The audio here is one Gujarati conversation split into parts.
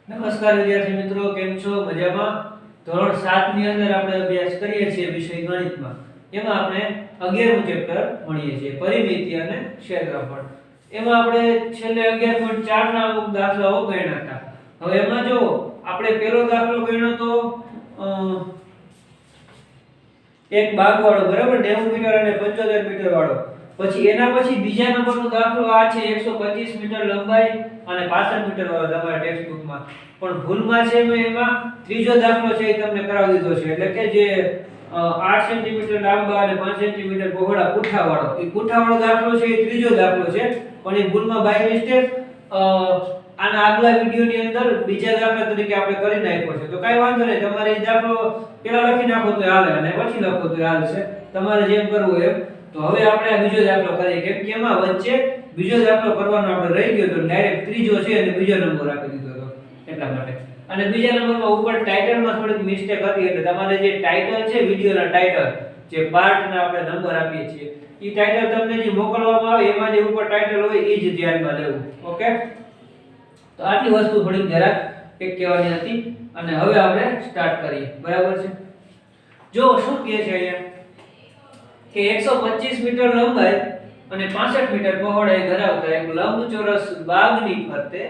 નમસ્કાર વિદ્યાર્થી મિત્રો, કેમ છો? મજામાં? ધોરણ 7 ની અંદર આપણે અભ્યાસ કરીએ છીએ વિષય ગણિતમાં. એમાં આપણે 11મું ચેપ્ટર ભણીએ છીએ, પરિમિતિ અને ક્ષેત્રફળ. એમાં આપણે છેલ્લે 11.4 ના અમુક દાખલાઓ ગણ્યા હતા. હવે એમાં જો આપણે પહેલો દાખલો ગણ્યો તો એક ભાગવાળો, બરાબર, 90 મીટર અને 75 મીટર વાળો. પછી એના પછી બીજા નંબરનો દાખલો આ છે 125 મીટર લંબાઈ અને 65 મીટર વાળો તમારા ટેક્સ્ટ બુકમાં. પણ ભૂલમાં છે મેં એમાં ત્રીજો દાખલો છે એ તમને કરાવી દીધો છે, એટલે કે જે 8 સેન્ટીમીટર લાંબા અને 5 સેન્ટીમીટર પહોળા પૂઠાવાળો. એ પૂઠાવાળો દાખલો છે એ ત્રીજો દાખલો છે, પણ એ ભૂલમાં બાય મિસ્ટેક આના આગલા વિડિયોની અંદર બીજા દાખલા તરીકે આપણે કરી નાખ્યો છે. તો કાઈ વાંધો નહીં, તમારે એ દાખલો પેલા લખી નાખો તો હાલે અને પછી લખો તો હાલશે, તમારે જેમ કરવું એમ. તો હવે આપણે આ બીજો દાખલો કરીએ, કેમ કે એમાં વચ્ચે બીજો દાખલો કરવાનો આપણે રહી ગયો તો ડાયરેક્ટ ત્રીજો છે અને બીજો નંબર આપી દીધો હતો એટલા માટે. અને બીજા નંબરમાં ઉપર ટાઇટલમાં થોડીક મિસ્ટેક હતી, એટલે તમારે જે ટાઇટલ છે વિડિયોના ટાઇટલ, જે પાર્ટના આપણે નંબર આપીએ છીએ, એ ટાઇટલ તમને જે મોકલવામાં આવે એમાં જે ઉપર ટાઇટલ હોય એ જ ધ્યાનમાં લેવું. ઓકે, તો આટલી વસ્તુ થોડીક જરાક એક કહેવાની હતી અને હવે આપણે સ્ટાર્ટ કરીએ. બરાબર છે? જો શું કહે છે અહીંયા કે 125 મીટર લંબાઈ અને 65 મીટર પહોળાઈ ધરાવતા એક લંબચોરસ બાગની ફરતે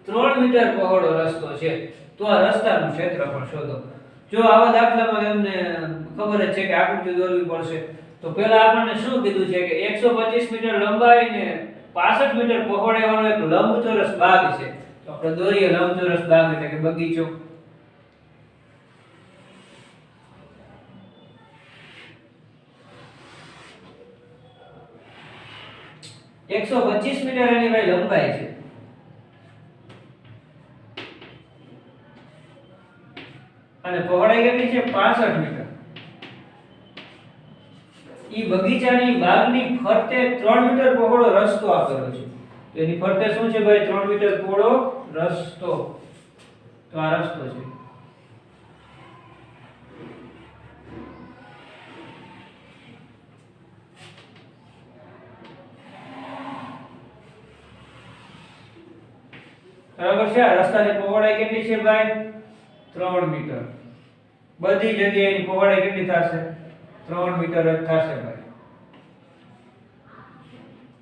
3 મીટર પહોળો રસ્તો છે. તો આ રસ્તાનું ક્ષેત્રફળ શોધો. જો આવા દાખલામાં તમને ખબર જ છે કે આકૃતિ દોરવી પડશે. તો પહેલા આપણને શું કીધું છે કે 125 મીટર લંબાઈ ને 65 મીટર પહોળાઈ વાળો એક લંબચોરસ બાગ છે. તો આપણે દોરીએ લંબચોરસ બાગ એટલે કે બગીચો. 125 મીટર એની ભાઈ લંબાઈ છે અને પહોળાઈ કેટલી છે? 65 મીટર. ઈ બગીચાની બાગની ફરતે 3 મીટર પહોળો રસ્તો આપેલો છે. તો એની ફરતે શું છે ભાઈ? 3 મીટર પહોળો રસ્તો. તો આ રસ્તો છે. બરાબર છે? આ રસ્તાની પહોળાઈ કેટલી છે ભાઈ? 3 મીટર. બધી જગ્યાએ એની પહોળાઈ કેટલી થશે? 3 મીટર જ થશે ભાઈ.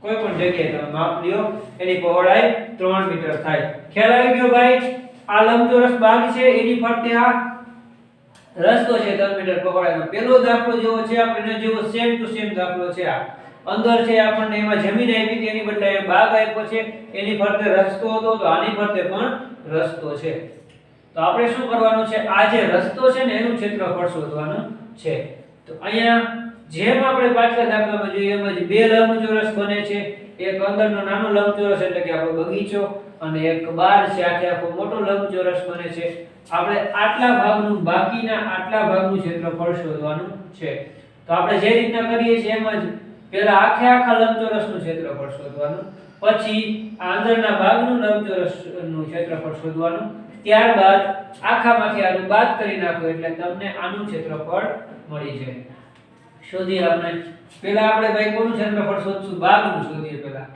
કોઈ પણ જગ્યાએ તમે માપ લ્યો, એની પહોળાઈ 3 મીટર થાય. ખ્યાલ આવી ગયો ભાઈ? આ લંબચોરસ બાગ છે, એની ફરતે આ રસ્તો છે 3 મીટર પહોળાઈનો. પહેલો દાખલો જેવો છે આપણે જેવો સેમ ટુ સેમ દાખલો છે. આ અંદર છે આપણને એમાં જમીન આપી હતી, એની બદલે બાગ આપ્યો છે, એની ફરતે રસ્તો હતો, તો આની ફરતે પણ રસ્તો છે. તો આપણે શું કરવાનું છે? આ જે રસ્તો છે ને એનું ક્ષેત્રફળ શોધવાનું છે. તો અહીંયા જેમ આપણે પાછલા દાખલામાં જોઈએ એમ જ બે લંબચોરસ બને છે. એક અંદરનો નાનો લંબચોરસ એટલે કે આપણો બગીચો, અને એક બહાર છે આખો મોટો લંબચોરસ બને છે. આપણે આટલા ભાગનું બાકીના આટલા ભાગનું ક્ષેત્રફળ શોધવાનું છે. તો આપણે જે રીતના કરીએ છીએ એમ જ પહેલા આખા લંબચોરસનું ક્ષેત્રફળ શોધવાનું, પછી આ અંદરના ભાગનું લંબચોરસનું ક્ષેત્રફળ શોધવાનું, ત્યારબાદ આખામાંથી આનું બાદ કરી નાખો એટલે તમને આનું ક્ષેત્રફળ મળી જાય. શોધીએ આપણે. પહેલા આપણે ભાઈ કોનું ક્ષેત્રફળ શોધશું? બાગનું શોધીએ પહેલા.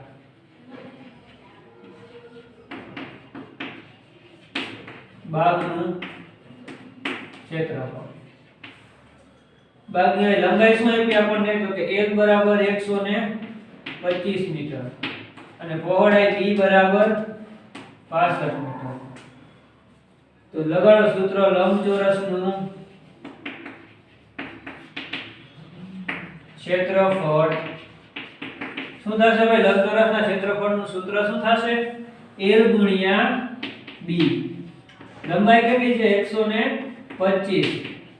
બાગનું ક્ષેત્રફળ. બાગની લંબાઈ શું આપી આપણને? તો કે l બરાબર 125 મીટર અને પહોળાઈ b બરાબર 65 મીટર. તો લગાડો સૂત્ર. લંબચોરસનું ક્ષેત્રફળ શું થશે ભાઈ? લંબચોરસના ક્ષેત્રફળનું સૂત્ર શું થશે? l ગુણ્યા b. લંબાઈ કેટલી છે? 125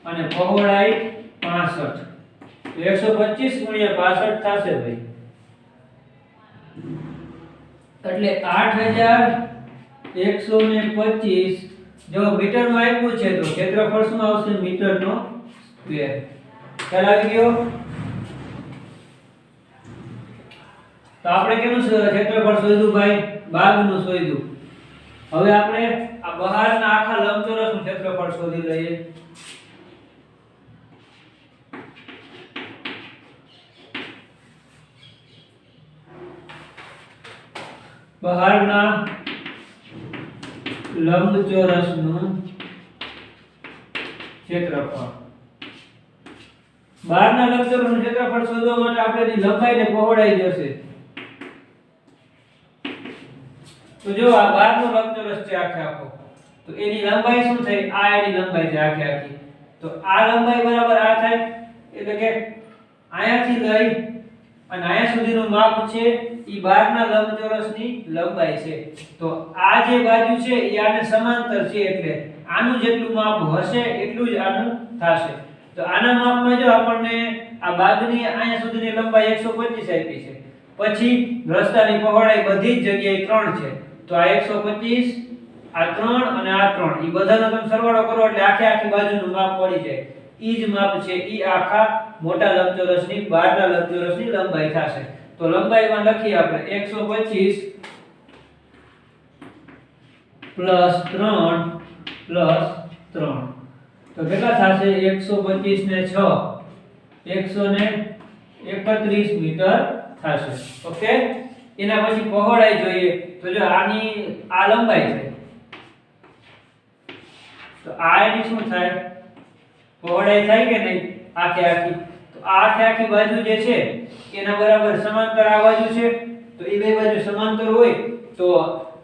અને પહોળાઈ 65. તો 125 ગુણ્યા 65 થશે ભાઈ, એટલે 8125. જો મીટરમાં આપ્યું છે તો ક્ષેત્રફળ શું આવશે? મીટરનો સ્ક્વેર. ખ્યાલ આવી ગયો? તો આપણે કેનું ક્ષેત્રફળ શોધ્યું ભાઈ? બાગનું શોધ્યું. હવે આપણે આ બહારના આખા લંબચોરસનું ક્ષેત્રફળ શોધી લઈએ. બહારના લંબચોરસનું ક્ષેત્રફળ. બહારના લંબચોરસનું ક્ષેત્રફળ શોધવા માટે આપણે એની લંબાઈ ને પહોળાઈ જોશે. તો જો આ બહારનો લંબચોરસ છે આખે આખો, તો એની લંબાઈ શું થઈ? આ એની લંબાઈ છે આખે આખી. તો આ લંબાઈ બરાબર આ થાય, એટલે કે અહીંયાથી લઈ અને અહીંયા સુધીનું માપ છે ઈ બહારના લંબચોરસની લંબાઈ છે. તો આ જે બાજુ છે એ આને સમાંતર છે, એટલે આનું જેટલું માપ હશે એટલું જ આનું થશે. તો આના માપમાં જો આપણને આ બાજુની અહીંયા સુધીની લંબાઈ 125 આપી છે, પછી રસ્તાની પહોળાઈ બધી જ જગ્યાએ 3 છે. તો આ 125, આ 3 અને આ 3 ઈ બધાનો તમે સરવાળો કરો એટલે આખે આખી બાજુનું માપ પડી જાય. ઈ જ માપ છે ઈ આખા મોટા લંબચોરસની બહારના લંબચોરસની લંબાઈ થશે. તો લંબાઈમાં લખીએ આપણે 125 પ્લસ 3 પ્લસ 3. તો કેટલા થશે? 125 ને 6 131 મીટર થશે. ઓકે, એના પછી પહોળાઈ જોઈએ. તો જો આની આ લંબાઈ છે, તો આ એની શું થાય? પહોળાઈ થાય કે નહીં આખે આખી? તો આ આખે આખી બાજુ જે છે એના બરાબર સમાંતર આ બાજુ છે. તો એ બે બાજુ સમાંતર હોય તો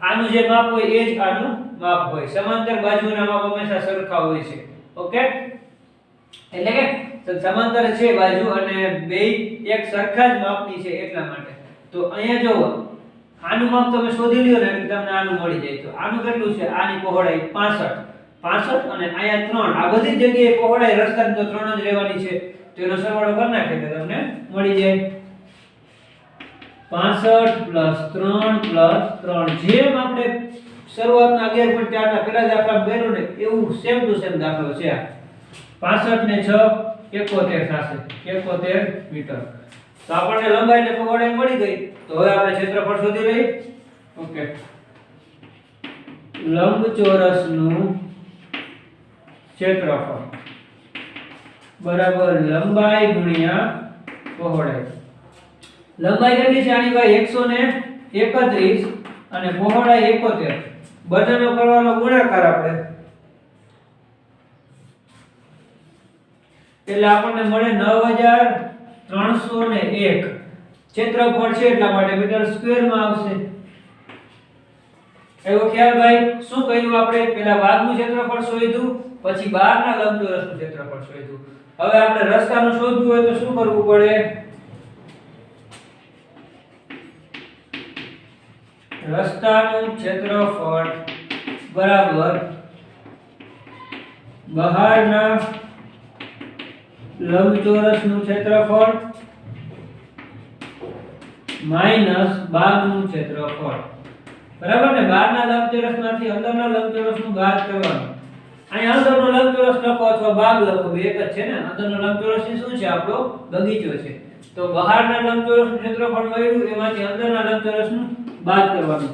આનું જે માપ હોય એ જ આનું માપ હોય. સમાંતર બાજુના માપ હંમેશા સરખા હોય છે. ઓકે, એટલે કે સમાંતર છે બાજુ અને બે એક સરખા જ માપની છે એટલા માટે. તો અહીંયા જો આનું માપ તમે શોધી લ્યો ને એટલે તમને આનું મળી જાય. તો આનું કેટલું છે? આની પહોળાઈ 65 અને અહીંયા 3. આ બધી જગ્યાએ પહોળાઈ રસ્તાની તો 3 જ રહેવાની છે. તો એનો સરવાળો કરી નાખીએ તો તમને મળી જાય 65 + 3 + 3. જેમ આપણે શરૂઆતના 11.4 ના પેલા દાખલા કર્યું ને એવું સેમ ટુ સેમ દાખલો છે આ. 65 ને 6 71 થશે, 71 મીટર. તો આપણને લંબાઈ ને પહોળાઈ મળી ગઈ. તો હવે આપણે ક્ષેત્રફળ શોધી લઈએ. ઓકે, લંબચોરસનું ક્ષેત્રફળ બરાબર લંબાઈ ગુણ્યા પહોળાઈ. લંબાઈ કેટલી છે આની ભાઈ? 131 અને પહોળાઈ 71. બંનેનો કરવાનો ગુણાકાર આપણે, એટલે આપણને મળે 9301. ક્ષેત્રફળ છે એટલા માટે મીટર સ્ક્વેર માં આવશે. એવો ખ્યાલ ભાઈ? શું કર્યું આપણે? પહેલા ભાગનું ક્ષેત્રફળ શોધ્યું, પછી બહારના લંબચોરસનું ક્ષેત્રફળ શોધ્યું. હવે આપણે રસ્તાનું શોધવું હોય તો શું કરવું પડે? રસ્તાનું ક્ષેત્રફળ બરાબર બહારના લંબચોરસનું ક્ષેત્રફળ માઈનસ બાગનું ક્ષેત્રફળ. બરાબર ને? બહારના લંબચોરસમાંથી અંદરના લંબચોરસનું બાદ કરવાનું. અહીં અંદરનો લંબચોરસ લખો અથવા બાગ લખો, બે એક જ છે ને. અંદરનો લંબચોરસ શું છે? આપણો બગીચો છે. તો બહારના લંબચોરસનું ક્ષેત્રફળ મળ્યું, એમાંથી અંદરના લંબચોરસનું બાદ કરવાનું.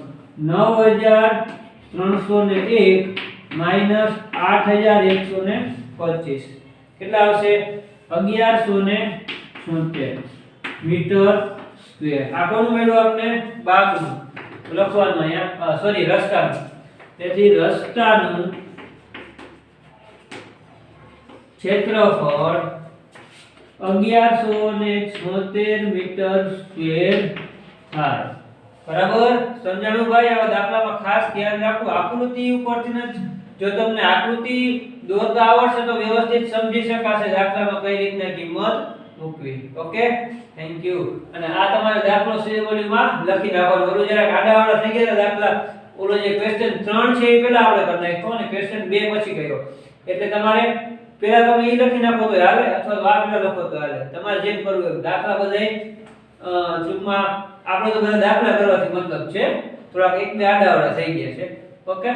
9301 માઈનસ 8125 કેટલા આવશે? 1176 મીટર સ્ક્વેર. આ કોનું મળ્યું આપણે? બાગનું. લખવાનું અહીંયા સોરી રસ્તાનું. તેથી રસ્તાનું ક્ષેત્રફળ 1176 મીટર સ્ક્વેર થાય. બરાબર સમજાણું ભાઈ? આવા દાખલામાં ખાસ ધ્યાન રાખો. આકૃતિ ઉપરથી જ જો તમને આકૃતિ દોરતા આવડશે તો વ્યવસ્થિત સમજી શકાશે દાખલામાં કઈ રીતના કિંમત મૂકવી. Okay, thank you. અને આ તમારે દાખલો શેડ્યુલમાં લખી નાખવાનો. ઓલો જરાક આડાવાળા થઈ ગયા દાખલા. ઓલો જે ક્વેશ્ચન 3 છે એ પહેલા આપણે કરી નાખ્યો અને ક્વેશ્ચન 2 પછી કર્યો. એટલે તમારે પહેલા તમે એ લખી નાખો તો હાલે, અથવા આ પહેલા લખો તો હાલે. તમારે જેમ કરવું હોય. દાખલા બધાય ટૂંકમાં આપણે તો બધા દાખલા કરવાથી મતલબ છે, થોડાક એક બે આડાવાળા થઈ ગયા છે. ઓકે,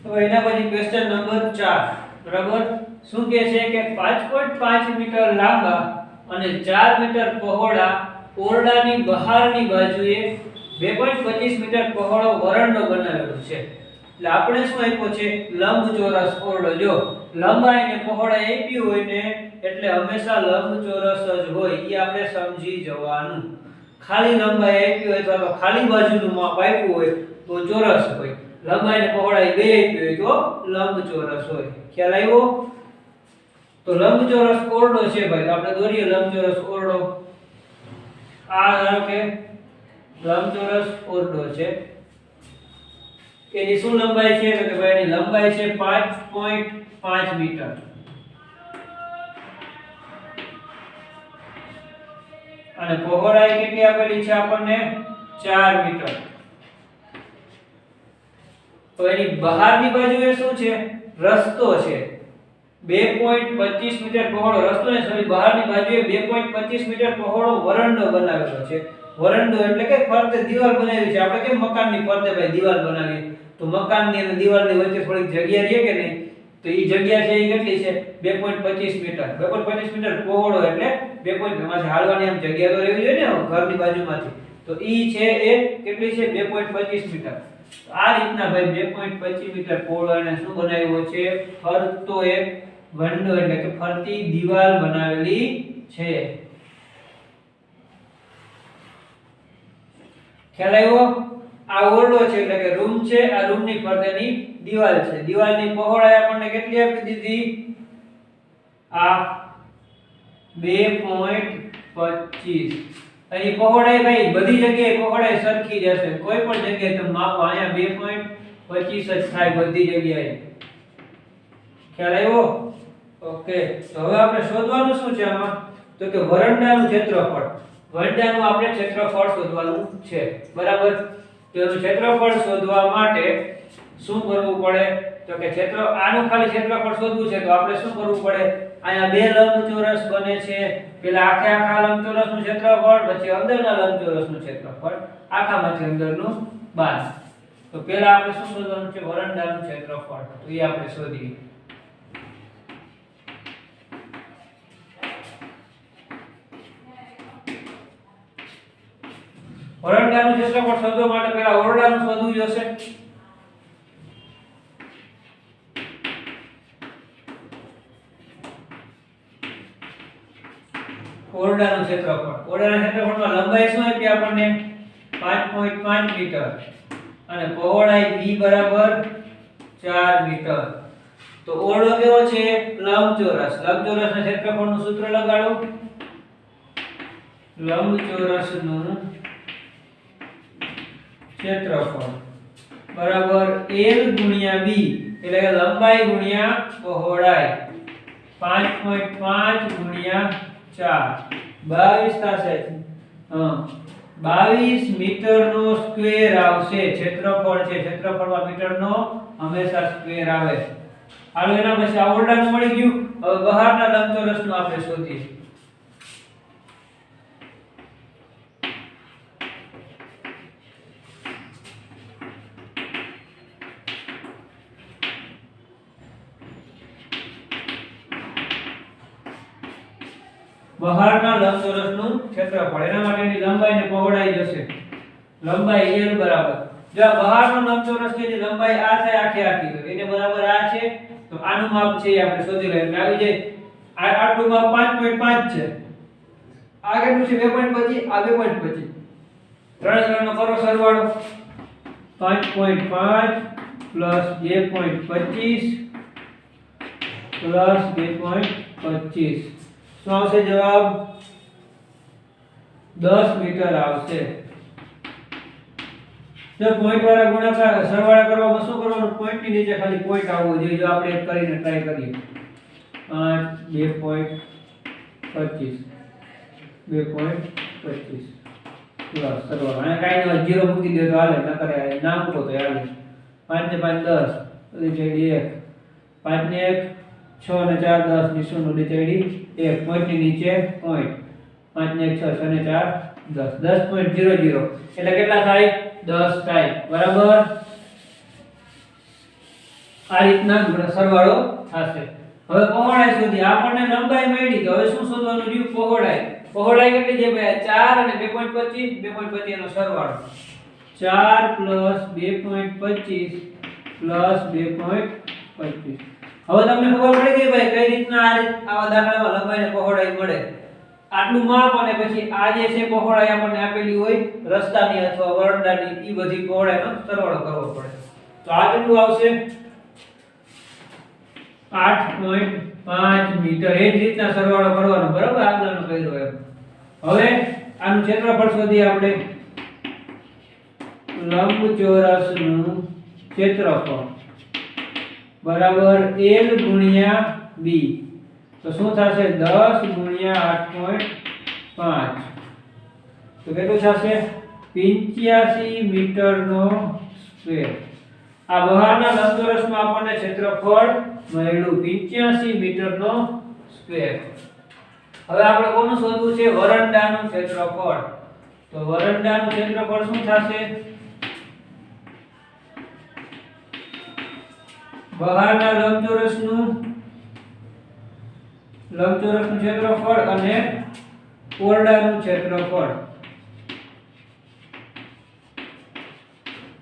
હવે એના પછી ક્વેશ્ચન નંબર 4. બરાબર શું કહે છે કે 5.5 મીટર લાંબા અને 4 મીટર પહોળા ઓરડાની બહારની બાજુએ 2.25 મીટર પહોળો વરંડો બનાવેલો છે. એટલે આપણે શું આપ્યો છે? લંબચોરસ ઓરડો. જો લંબાઈ અને પહોળાઈ આપી હોય ને એટલે હંમેશા લંબચોરસ જ હોય, એ આપણે સમજી જવાનું. ખાલી લંબાઈ આપી હોય અથવા તો ખાલી બાજુનું માપ આપ્યું હોય તો ચોરસ હોય, લંબાઈ અને પહોળાઈ બે આપી હોય તો લંબચોરસ હોય. ખ્યાલ આવ્યો? તો લંબચોરસ ઓરડો છે ભાઈ, આપણે દોરીએ લંબચોરસ ઓરડો. આ ધારો કે લંબચોરસ ઓરડો છે, એની શું લંબાઈ છે? તો કે ભાઈ એની લંબાઈ છે 5.5 મીટર અને પહોળાઈ કેટલી આપેલી છે આપણને? 4 મીટર. તો એની બહારની બાજુએ શું છે? રસ્તો છે. 2.25 મીટર પહોળો રસ્તો ને સોરી બહારની બાજુએ 2.25 મીટર પહોળો વરંડો બનાવેલો છે. વરંડો એટલે કે ફરતે દીવાલ બનાવી છે. આપણે કેમ મકાનની ફરતે ભાઈ દીવાલ બનાવીએ, તો મકાનની અને દીવાલની વચ્ચે થોડીક જગ્યા રહે કે નહીં, તો એ જગ્યા છે એ કેટલી છે? 2.25 મીટર. 2.25 મીટર પહોળો એટલે 2. માંથી હાલવાની આમ જગ્યા તો રહેવી જોઈએ ને ઘરની બાજુમાંથી, તો ઈ છે એ કેટલી છે? 2.25 મીટર. આ રીતના ભાઈ 2.25 મીટર પહોળો એને શું બનાવ્યો છે? ફરતો એક વંડો એટલે કે ફરતી દીવાલ બનાવેલી છે. ખ્યાલ આવ્યો? આ ઓરડો છે એટલે કે રૂમ છે, આ રૂમની ફરતેની દીવાલ છે. દીવાલની પહોળાઈ આપણને કેટલી આપી દીધી? આ 2.25. એની પહોળાઈ ભાઈ બધી જગ્યાએ પહોળાઈ સરખી જશે, કોઈ પણ જગ્યાએ તમે માપો અહીંયા 2.25 જ થાય બધી જગ્યાએ. ખ્યાલ આવ્યો? ઓકે. તો હવે આપણે શોધવાનું શું છે આમાં? તો કે વરંડાનું ક્ષેત્રફળ. વરંડાનું આપણે ક્ષેત્રફળ શોધવાનું છે, બરાબર? તો એનું ક્ષેત્રફળ શોધવા માટે શું કરવું પડે? તો કે આનું ખાલી ક્ષેત્રફળ શોધવું છે તો આપણે શું કરવું પડે? અહીંયા બે લંબચોરસ બને છે, પેલા આખા લંબચોરસનું ક્ષેત્રફળ, પછી અંદરના લંબચોરસનું ક્ષેત્રફળ, આખામાંથી અંદરનું બાદ. તો પહેલા આપણે શું શોધવાનું છે? વરંડાનું ક્ષેત્રફળ. તો એ આપણે શોધીએ. વરંડાનું ક્ષેત્રફળ શોધવા માટે પહેલા ઓરડાનું શોધવું જોશે. ઓરડાનું ક્ષેત્રફળ. ઓરડાના ક્ષેત્રફળમાં લંબાઈ શું આપી આપણને? 5.5 મીટર અને પહોળાઈ b બરાબર 4 મીટર. તો ઓરડો કેવો છે? લંબચોરસ. લંબચોરસના ક્ષેત્રફળનું સૂત્ર લગાડો. લંબચોરસનું ક્ષેત્રફળ બરાબર l ગુણ્યા b એટલે કે લંબાઈ ગુણ્યા પહોળાઈ. 5.5 ગુણ્યા 4 22 થશે. 22 મીટરનો સ્ક્વેર આવશે. ક્ષેત્રફળ છે, ક્ષેત્રફળમાં મીટરનો હંમેશા સ્ક્વેર આવે. હાલો એના પછી આ ઓરડાનું મળી ગયું. હવે બહારના લંબચોરસનું આપણે શોધીએ. બહારના લંબચોરસનું ક્ષેત્રફળ, એના માટેની લંબાઈ અને પહોળાઈ જશે. લંબાઈ l બરાબર, જો આ બહારનો લંબચોરસ છે જે લંબાઈ આ થાય આખી તો એને બરાબર આ છે, તો આનું માપ છે એ આપણે શોધી લઈએ. એટલે આવી જાય આટલું માપ 5.5 છે. આ કેટલું છે? 2.25. આ 2.25. ત્રણનો કરો સરવાળો. 5.5 પ્લસ 2.25 પ્લસ 2.25 શું આવશે જવાબ? 10 મીટર આવશે. જો પોઈન્ટ વાળા ગુણાકાર સરવાળા કરવામાં શું કરવાનું? પોઈન્ટ ની નીચે ખાલી પોઈન્ટ આવવો જોઈએ. જો આપણે એક કરીને ટ્રાય કરીએ. 2.25 2.25 પ્લસ સરવાળો અને કાઈ ન 0 મૂકી દે તો હાલે, નકર ના મૂકો તો હાલે. 5 ને 5 10 ડીવાઇડ 1 5 ને 1 6 ને 4 10 ની 0 ડીવાઇડ 1 પોઈન્ટ ની નીચે પોઈન્ટ. 5 ને 1 6 ને 4 10 10.00 એટલે કેટલા થાય? 10 થાય. બરાબર. આ રીતના સરવાળો થશે. હવે પહોળાઈ શોધી. આપણને લંબાઈ મળી, તો હવે શું શોધવાનું રહ્યું? પહોળાઈ. પહોળાઈ કેટલી છે ભાઈ? 4 અને 2.25 2.25 નો સરવાળો. 4 + 2.25 + 2.25 હવે તમને ખબર પડી ગઈ ભાઈ કઈ રીતના આવા દાખલામાં લંબાઈ ને પહોળાઈ મળે. આટલું માપ અને પછી આ જે છે પહોળાઈ આપણને આપેલી હોય રસ્તાની અથવા વરંડાની, ઈ બધી પહોળાઈનો સરવાળો કરવો પડે. તો આ કેટલું આવશે? 8.5 મીટર. એ જ રીતના સરવાળો કરવાનો, બરાબર? આગળનો કર્યો એમ. હવે આનું ક્ષેત્રફળ શોધીએ આપણે. લંબચોરસનું ક્ષેત્રફળ બરાબર L ગુણ્યા B. તો શું થશે? 10 ગુણ્યા 8.5. તો કેટલું થશે? 85 મીટરનો સ્ક્વેર. આ બહારના લંબચોરસમાં આપણને ક્ષેત્રફળ મળ્યું 85 મીટરનો સ્ક્વેર. હવે આપણે કોનું શોધવું છે? વરંડાનું ક્ષેત્રફળ. તો વરંડાનું ક્ષેત્રફળ શું થશે? બહારના લંબચોરસનું ક્ષેત્રફળ અને ઓરડાનું ક્ષેત્રફળ.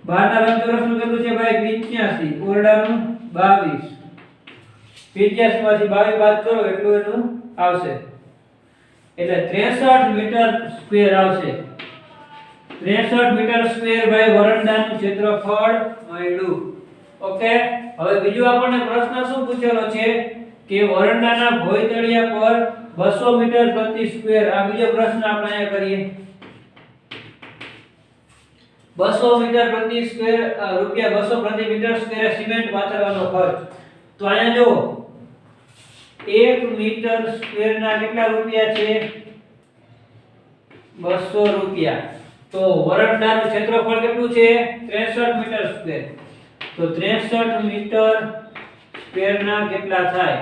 બહારના લંબચોરસનું કેટલું છે ભાઈ? 85. ઓરડાનું 22. 85 માંથી 22 બાદ કરો એટલું એનું આવશે. એટલે 63 મીટર સ્ક્વેર આવશે. 63 મીટર સ્ક્વેર ભાઈ વરંડાનું ક્ષેત્રફળ મળ્યું. ઓકે. હવે બીજો આપણને પ્રશ્ન શું પૂછેલો છે કે વરંડાના ભોયતળિયા પર 200 મીટર પ્રતિ સ્ક્વેર. આ બીજો પ્રશ્ન આપણે અહીંયા કરીએ. 200 મીટર પ્રતિ સ્ક્વેર રૂપિયા 200 પ્રતિ મીટર સ્ક્વેર સિમેન્ટ પાથરવાનો ખર્ચ. તો અહીંયા જો 1 મીટર સ્ક્વેર ના કેટલા રૂપિયા છે? 200 રૂપિયા. તો વરંડાનું ક્ષેત્રફળ કેટલું છે? 63 મીટર સ્ક્વેર. તો 63 મીટર સ્ક્વેર ના કેટલા થાય?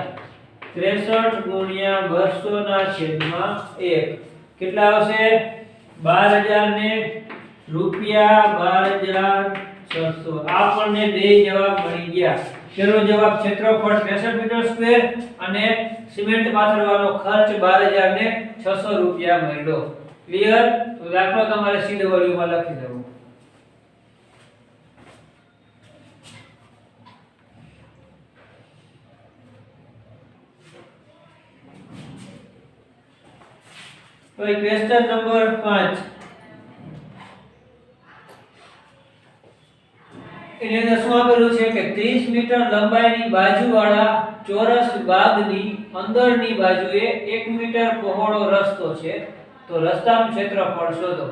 63 ગુણ્યા 200 ના છેદમાં 1. કેટલા આવશે? 12000 ને રૂપિયા 12600. આપણને બે જવાબ મળી ગયા. પેલો જવાબ ક્ષેત્રફળ 63 મીટર સ્ક્વેર અને સિમેન્ટ પાથરવાનો ખર્ચ 12600 રૂપિયા મળ્યો. ક્લિયર? તો દાખલો તમારે CW માં લખી દેવો. તો ક્વેશ્ચન નંબર 5. એની અંદર શું આપેલું છે કે 30 મીટર લંબાઈની બાજુવાળા ચોરસ બાગની અંદરની બાજુએ 1 મીટર પહોળો રસ્તો છે. તો રસ્તાનું ક્ષેત્રફળ શોધો.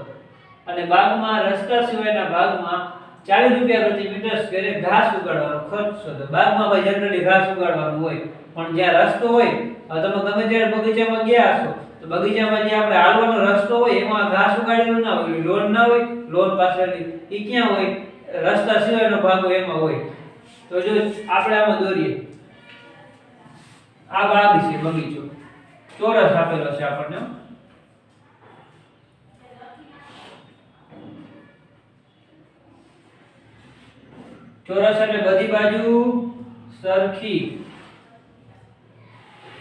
અને બાગમાં રસ્તા સિવાયના ભાગમાં 40 રૂપિયા પ્રતિ મીટર સ્ક્વેરે ઘાસ ઉગાડવાનો ખર્ચ શોધો. બાગમાં ભાઈ જનરલી ઘાસ ઉગાડવાનું હોય, પણ જ્યાં રસ્તો હોય, તમે ગમે ત્યારે બગીચામાં ગયા હશો તો બગીચામાં જે આપણે હાલવાનો રસ્તો હોય એમાં ઘાસ ઉગાડેલું ના હોય, લોન ના હોય, લોન પાછળની ઈ ક્યાં હોય? રસ્તા સિવાયનો ભાગ હોય એમાં હોય. તો જો આપણે આમાં દોરીએ, આ ભાગ છે બગીચો, ચોરસ આપેલો છે આપણને. ચોરસ એટલે બધી બાજુ સરખી.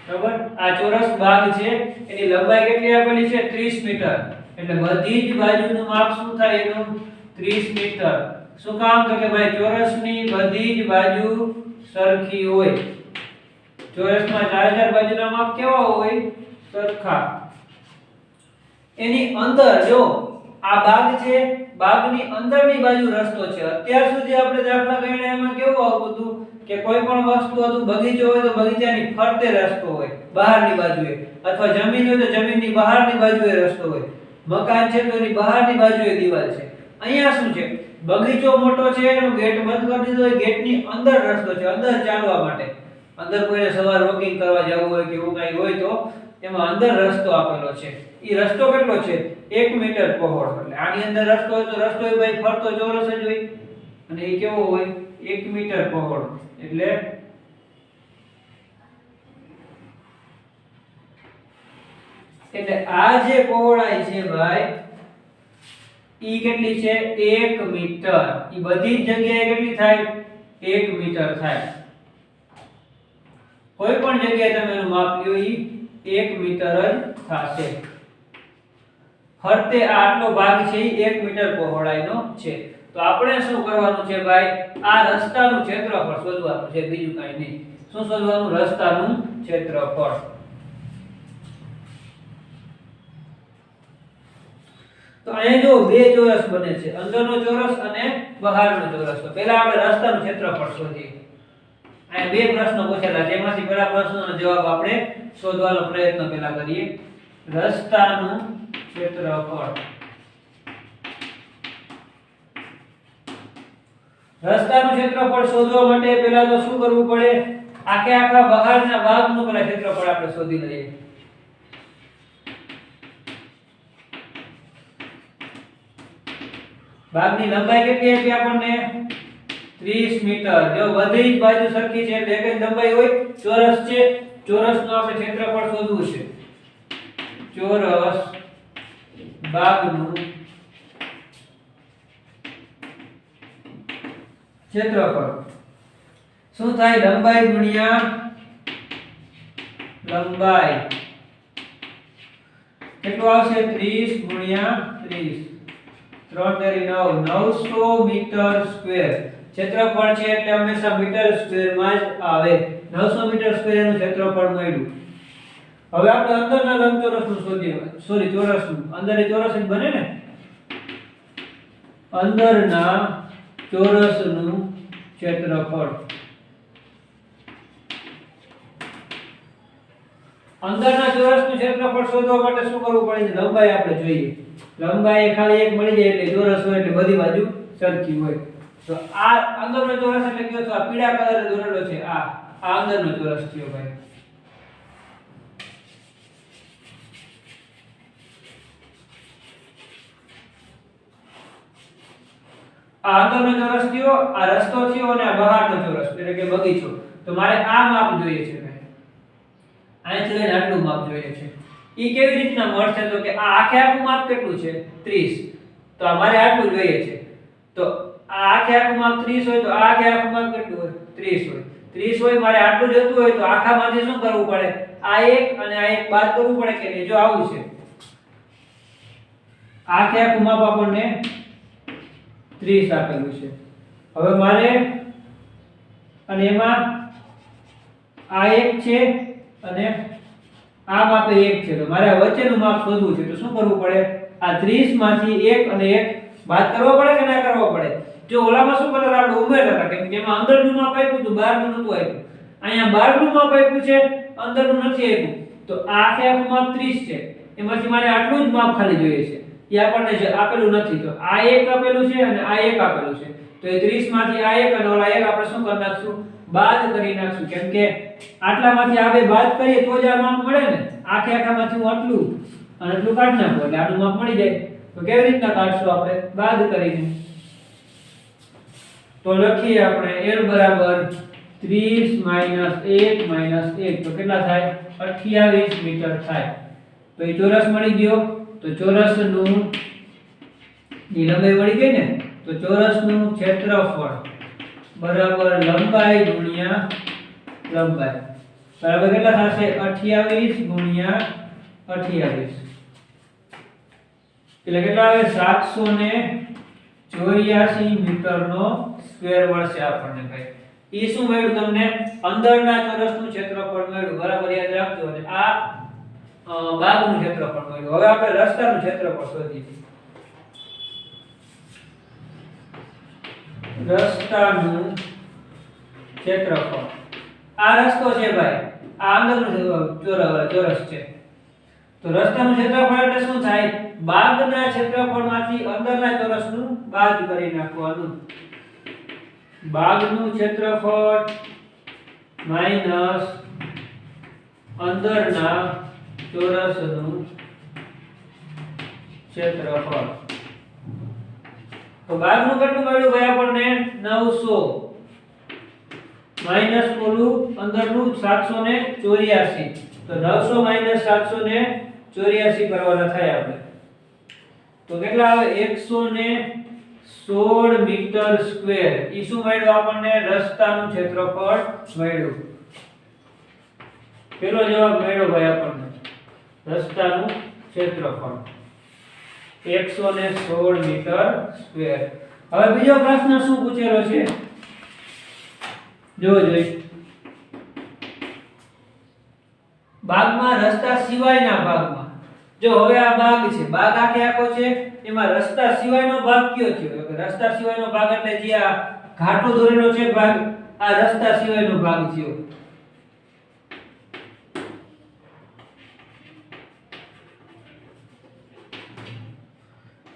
બરાબર? આ ચોરસ ભાગ છે, એની લંબાઈ કેટલી આપેલી છે? 30 મીટર. એટલે બધી જ બાજુનું માપ શું થાય એનું? 30 મીટર. શું કામ? તો કે ભાઈ ચોરસની બધી જ બાજુ સરખી હોય. ચોરસમાં 4000 બાજુના માપ કેવા હોય? સરખા. એની અંદર જો આ બાગ છે, બાગની અંદરની બાજુ રસ્તો છે. અત્યાર સુધી આપણે દાખલા ગણ્યા એમાં કેવું આવતું હતું કે કોઈ પણ વસ્તુ હતું, બગીચો હોય તો બગીચાની ફરતે રસ્તો હોય બહારની બાજુએ, અથવા જમીન હોય તો જમીનની બહારની બાજુએ રસ્તો હોય, મકાન છે તો એની બહારની બાજુએ દીવાલ છે. અહીંયા શું છે? બગીચો મોટો છે, એનો ગેટ બંધ કરી દીધો હોય, ગેટની અંદર રસ્તો છે, અંદર ચાલવા માટે. અંદર કોઈને સવાર વોકિંગ કરવા જવું હોય કે એવું કંઈ હોય તો એમાં અંદર રસ્તો આપેલો છે. ઈ રસ્તો કેટલો છે? 1 મીટર પહોળો. એટલે આની અંદર રસ્તો હોય તો રસ્તો એ ભાઈ ફરતો ચોરસ જ હોય, અને એ કેવો હોય? 1 મીટર પહોળો. એટલે આ જે પહોળાઈ છે ભાઈ ઈ કેટલી છે? 1 મીટર. ઈ બધી જ જગ્યાએ કેટલી થાય? 1 મીટર થાય. કોઈ પણ જગ્યાએ તમે એનું માપ લ્યો ઈ 1 મીટર જ થશે. ફરતે આટલો ભાગ છે ઈ 1 મીટર પહોળાઈનો છે. તો આપણે શું કરવાનું છે ભાઈ? આ રસ્તાનું ક્ષેત્રફળ શોધવાનું છે, બીજું કાંઈ નહીં. શું શોધવાનું? રસ્તાનું ક્ષેત્રફળ. તો અહીંયા જો બે ચોરસ બને છે, અંદરનો ચોરસ અને બહારનો ચોરસ. તો પહેલા આપણે રસ્તાનું ક્ષેત્રફળ શોધીએ. અહીંયા બે પ્રશ્નો પૂછેલા, જેમાંથી પહેલા પ્રશ્નનો જવાબ આપણે શોધવાનો પ્રયત્ન પહેલા કરીએ. રસ્તાનું ક્ષેત્રફળ. રસ્તાનું ક્ષેત્રફળ શોધવા માટે પહેલા તો શું કરવું પડે? આખા બહારના ભાગનું પહેલા ક્ષેત્રફળ આપણે શોધી લઈએ. ભાગની લંબાઈ કેટલી આપી આપણને? 30 મીટર. જો બધી જ બાજુ સરખી છે એટલે એક જ લંબાઈ હોય. ચોરસ છે, ચોરસનું આપણે ક્ષેત્રફળ શોધવું છે. ચોરસ ભાગનું ક્ષેત્રફળ શું થાય? લંબાઈ ગુણ્યા લંબાઈ. કેટલું આવશે? 30 ગુણ્યા 30. 3 તેરી 9, 900 મીટર સ્ક્વેર. ક્ષેત્રફળ છે એટલે હંમેશા મીટર સ્ક્વેર માં જ આવે. 900 મીટર સ્ક્વેર એનું ક્ષેત્રફળ મળ્યું. હવે આપણે અંદરના લંબચોરસનું શોધીએ. સોરી, ચોરસનું. અંદર એ ચોરસ જ બને ને. અંદરના ચોરસનું ક્ષેત્રફળ. અંદરના ચોરસનું ક્ષેત્રફળ શોધવા માટે શું કરવું પડે? લંબાઈ આપણે જોઈએ. લંબાઈ ખાલી એક મળી જાય એટલે ચોરસ હોય એટલે બધી બાજુ સરખી હોય. તો આ અંદરનો ચોરસ એટલે કયો? તો આ પીળા કલરે દોરેલો છે. આ અંદરનો ચોરસ થયો ભાઈ. આ અંદરનો ચોરસ થયો, આ રસ્તો થયો અને આ બહારનો ચોરસ એટલે કે બગીચો. તો મારે આ માપ જોઈએ છે ભાઈ. અહીંથી લઈને આટલું માપ જોઈએ છે. ઈ કેવી રીતના મળશે? તો કે આ આખું માપ કેટલું છે? 30. તો અમારે આટલું જોઈએ છે. તો આ આખું માપ 30 હોય તો આ આખું માપ કેટલું હોય? 30 હોય. 30 હોય, મારે આટલું જોતું હોય તો આખામાંથી શું કરવું પડે? આ એક અને આ એક બાદ કરવું પડે કે નહીં? જો આવું છે, આખું માપ આપણને 30 આપેલું છે. હવે મારે અને એમાં આ એક છે અને આ માપ એક છે, તો મારે વચ્ચેનું માપ શોધવું છે. તો શું કરવું પડે? આ 30 માંથી 1 અને 1 બાદ કરવો પડે કે ના કરવો પડે? જો ઓલામાં શું કરતા આપણે ઉમેરતા હતા, કેમ કે એમાં અંદરનું માપ આપ્યું હતું, બહારનું નહોતું આપ્યું. અહીંયા બહારનું માપ આપ્યું છે, અંદરનું નથી આપ્યું. તો આ આખું માપ 30 છે, એમાંથી મારે આટલું જ માપ ખાલી જોઈએ છે. એ આપણને જે આપેલું નથી. તો આ એક આપેલું છે અને આ એક આપેલું છે. તો એ 30 માંથી આ એક અને ઓલા એક આપણે શું કરી નાખશું? બાદ કરી નાખશું. કેમ કે આટલામાંથી આ બે બાદ કરીએ તો જ આ માપ મળે ને. આખામાંથી હું આટલું અને આટલું કાઢી નાખું એટલે આનું માપ મળી જાય. તો કેવી રીતના કાઢશું આપણે? બાદ કરીને. તો લખીએ આપણે l બરાબર 30 - 1 - 1 તો કેટલા થાય? 28 મીટર થાય. તો એ ચોરસ મળી ગયો. તો ચોરસનું ની લંબાઈ મળી ગઈ ને. તો ચોરસનું ક્ષેત્રફળ બરાબર લંબાઈ ગુણ્યા લંબાઈ બરાબર કેટલા થશે? 28 ગુણ્યા 28 એટલે કેટલા આવે? 784 મીટરનો સ્ક્વેર મળશે આપણને ભાઈ. ઈ શું મળ્યું તમને? અંદરના ચોરસનું ક્ષેત્રફળ મળ્યું. બરાબર યાદ રાખજો. અને આ ભાગનું ક્ષેત્રફળ મળ્યું. હવે આપણે રસ્તાનું ક્ષેત્રફળ શોધીએ. રસ્તાનું ક્ષેત્રફળ. આ રસ્તો છે ભાઈ, આ અંદરનું ચોરસ છે. તો રસ્તાનું ક્ષેત્રફળ એટલે શું થાય? ભાગના ક્ષેત્રફળમાંથી અંદરના ચોરસનું બાદ કરી નાખવાનું. ભાગનું ક્ષેત્રફળ માઈનસ અંદરના ચોરસનું ક્ષેત્રફળ. તો ભાગનું કેટલું મળ્યું ભાઈ આપણને? 900 માઈનસ ઓલું અંદરનું 784. તો 900 માઈનસ 784 કરવાના થાય આપણે. તો કેટલા આવે? 116 મીટર સ્ક્વેર. ઈ શું મળ્યું આપણને? રસ્તાનું ક્ષેત્રફળ મળ્યું. પેલો જવાબ મળ્યો ભાઈ આપણને રસ્તાનું ક્ષેત્રફળ 116 મીટર સ્ક્વેર. હવે બીજો પ્રશ્ન શું પૂછેલો છે? જોઈ બાગમાં રસ્તા સિવાયના ભાગમાં. જો હવે આ બાગ છે, બાગ આખે આખો છે, એમાં રસ્તા સિવાયનો ભાગ કયો થયો? તો રસ્તા સિવાયનો ભાગ એટલે જે આ ઘાટો દોરેલો છે ભાગ, આ રસ્તા સિવાયનો ભાગ થયો.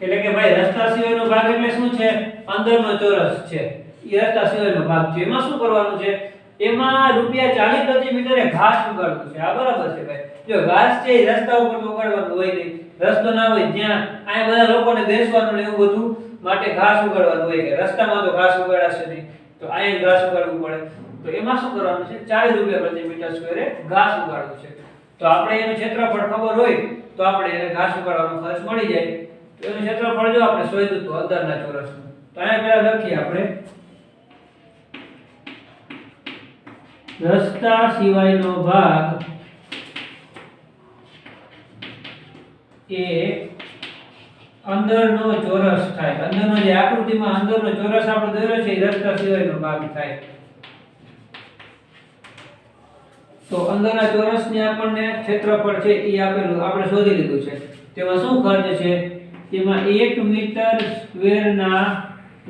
એટલે કે ભાઈ રસ્તા સિવાયનો ભાગ એટલે શું છે? અંદરનો ચોરસ છે, એ રસ્તા સિવાયનો ભાગ છે. એમાં શું કરવાનું છે? એમાં રૂપિયા 40 પ્રતિ મીટરે ઘાસ ઉગાડવું છે. આ બરાબર છે ભાઈ. જો ઘાસ છે એ રસ્તા ઉપર તો ઉગાડવાનું હોય નહીં, રસ્તો ના હોય જ્યાં આ બધા લોકોને બેસવાનું ને એવું બધું માટે ઘાસ ઉગાડવાનું હોય. કે રસ્તામાં તો ઘાસ ઉગાડાશે નહીં, તો અહીંયા ઘાસ ઉગાડવું પડે. તો એમાં શું કરવાનું છે? 40 રૂપિયા પ્રતિ મીટર સ્ક્વેરે ઘાસ ઉગાડવું છે. તો આપણે એનું ક્ષેત્રફળ ખબર હોય તો આપણે એને ઘાસ ઉગાડવાનો ખર્ચ મળી જાય. તો એનું ક્ષેત્રફળ જો આપણે શોધ્યું તો અંદરના ચોરસનું, તો અહીંયા પહેલા લખીએ આપણે રસ્તા સિવાયનો ભાગ એ અંદરનો ચોરસ થાય. અંદરનો જે આકૃતિમાં અંદરનો ચોરસ આપણે દોર્યો છે એ રસ્તા સિવાયનો ભાગ થાય. તો અંદરના ચોરસની આપણને ક્ષેત્રફળ છે એ આપેલું, આપણે શોધી લીધું છે. તેમાં શું ખર્ચ છે? તેમાં 1 મીટર સ્ક્વેરના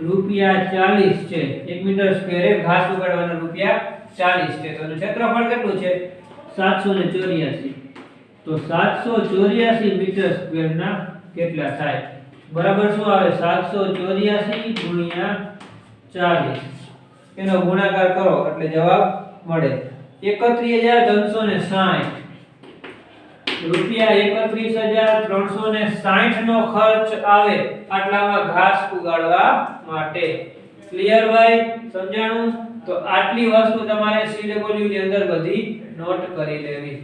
રૂપિયા 40 છે. 1 મીટર સ્ક્વેરે ઘાસ ઉગાડવાના રૂપિયા 40 છે. તો એનું ક્ષેત્રફળ કેટલું છે? 784. તો 784 મીટર સ્ક્વેરના કેટલા થાય? બરાબર શું આવે? 784 ગુણ્યા 40. એનો ગુણાકાર કરો એટલે જવાબ મળે 31360 રૂપિયા. 31360 નો ખર્ચ આવે આટલામાં ઘાસ ઉગાડવા માટે. ક્લિયર ભાઈ? સમજાણું? તો આટલી વસ્તુ તમારે CW ની અંદર બધી નોટ કરી લેવી.